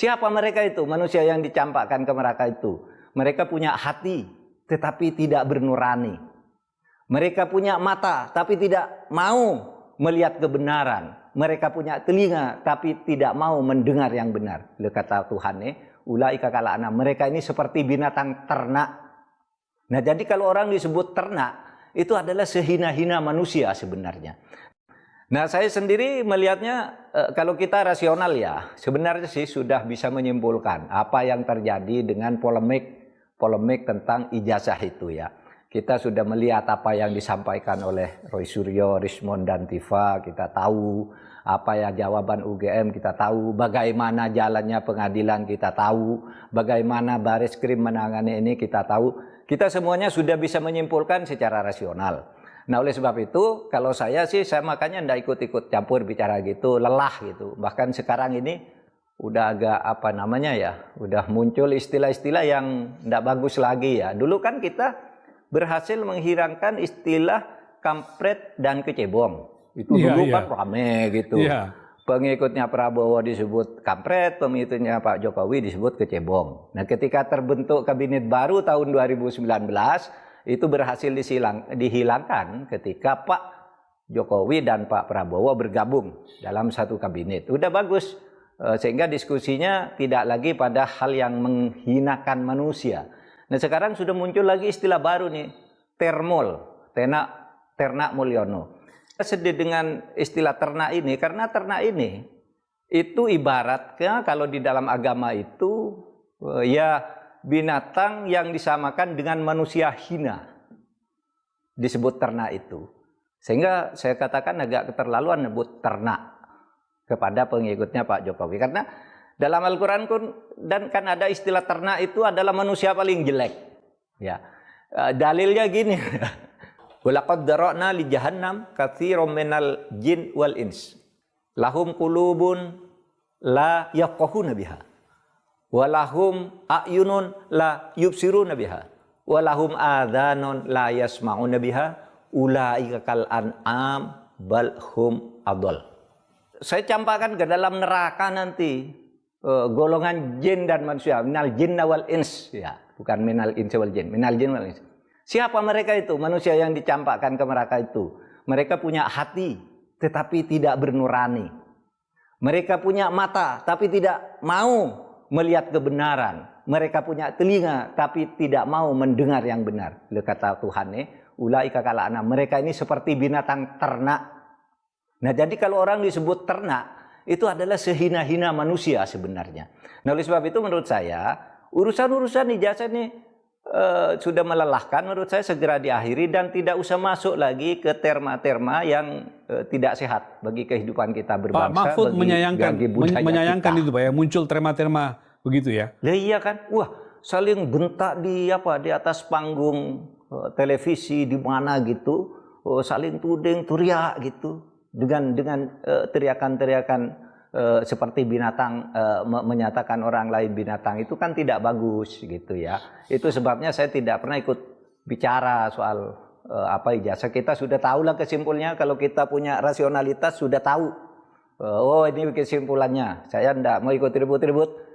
Siapa mereka itu? Manusia yang dicampakkan ke neraka itu. Mereka punya hati, tetapi tidak bernurani. Mereka punya mata, tapi tidak mau melihat kebenaran. Mereka punya telinga, tapi tidak mau mendengar yang benar. Kata Tuhan, ulaika kala'ana. Mereka ini seperti binatang ternak. Nah, jadi kalau orang disebut ternak, itu adalah sehina-hina manusia sebenarnya. Nah, saya sendiri melihatnya, kalau kita rasional ya, sebenarnya sih sudah bisa menyimpulkan apa yang terjadi dengan polemik tentang ijazah itu ya. Kita sudah melihat apa yang disampaikan oleh Roy Suryo, Rismond, dan Tifa, kita tahu apa ya jawaban UGM, kita tahu bagaimana jalannya pengadilan, kita tahu bagaimana Bareskrim menangani ini, kita tahu. Kita semuanya sudah bisa menyimpulkan secara rasional. Nah, oleh sebab itu, kalau saya sih, saya makanya tidak ikut-ikut campur bicara gitu, lelah gitu. Bahkan sekarang ini udah agak apa namanya ya, udah muncul istilah-istilah yang tidak bagus lagi ya. Dulu kan kita berhasil menghilangkan istilah kampret dan kecebong. Itu dulu kan rame gitu. Pengikutnya Prabowo disebut kampret, pengikutnya Pak Jokowi disebut kecebong. Nah, ketika terbentuk kabinet baru tahun 2019, itu berhasil dihilangkan ketika Pak Jokowi dan Pak Prabowo bergabung dalam satu kabinet. Udah bagus, sehingga diskusinya tidak lagi pada hal yang menghinakan manusia. Nah, sekarang sudah muncul lagi istilah baru nih, termol, ternak Mulyono. Saya sedih dengan istilah ternak ini, karena ternak ini itu ibaratnya kalau di dalam agama itu ya binatang yang disamakan dengan manusia hina, disebut ternak itu. Sehingga saya katakan agak keterlaluan menyebut ternak kepada pengikutnya Pak Jokowi. Karena dalam Al-Quran dan kan ada istilah ternak itu adalah manusia paling jelek. Ya, dalilnya gini. Walaqad dara'na li jahannam katsiran minal jin wal ins. Lahum qulubun la yafqahuna biha. Walahum a'yunun la yubsiruna biha. Walahum adhanun la yasma'una biha. Ulaika kal an'am bal hum adall. Saya campakkan ke dalam neraka nanti. Golongan jin dan manusia, minal jinna wal ins ya, bukan minal insi wal jin, minal jin wal ins. Siapa mereka itu? Manusia yang dicampakkan ke neraka itu. Mereka punya hati, tetapi tidak bernurani. Mereka punya mata, tapi tidak mau melihat kebenaran. Mereka punya telinga, tapi tidak mau mendengar yang benar. Kata Tuhan, ulaika kala'ana. Mereka ini seperti binatang ternak. Nah, jadi kalau orang disebut ternak, itu adalah sehina-hina manusia sebenarnya. Nah, oleh sebab itu menurut saya urusan-urusan ijazah ini sudah melelahkan, menurut saya segera diakhiri dan tidak usah masuk lagi ke terma-terma yang tidak sehat bagi kehidupan kita berbangsa. Pak Mahfud menyayangkan itu Pak ya, muncul terma-terma begitu ya. Lah iya kan, wah saling bentak di atas panggung televisi di mana gitu, saling tuding teriak gitu. Dengan teriakan-teriakan seperti binatang, menyatakan orang lain binatang, itu kan tidak bagus gitu ya. Itu sebabnya saya tidak pernah ikut bicara soal ijazah. Kita sudah tahu lah kesimpulannya, kalau kita punya rasionalitas sudah tahu. Oh, ini kesimpulannya. Saya tidak mau ikut ribut-ribut.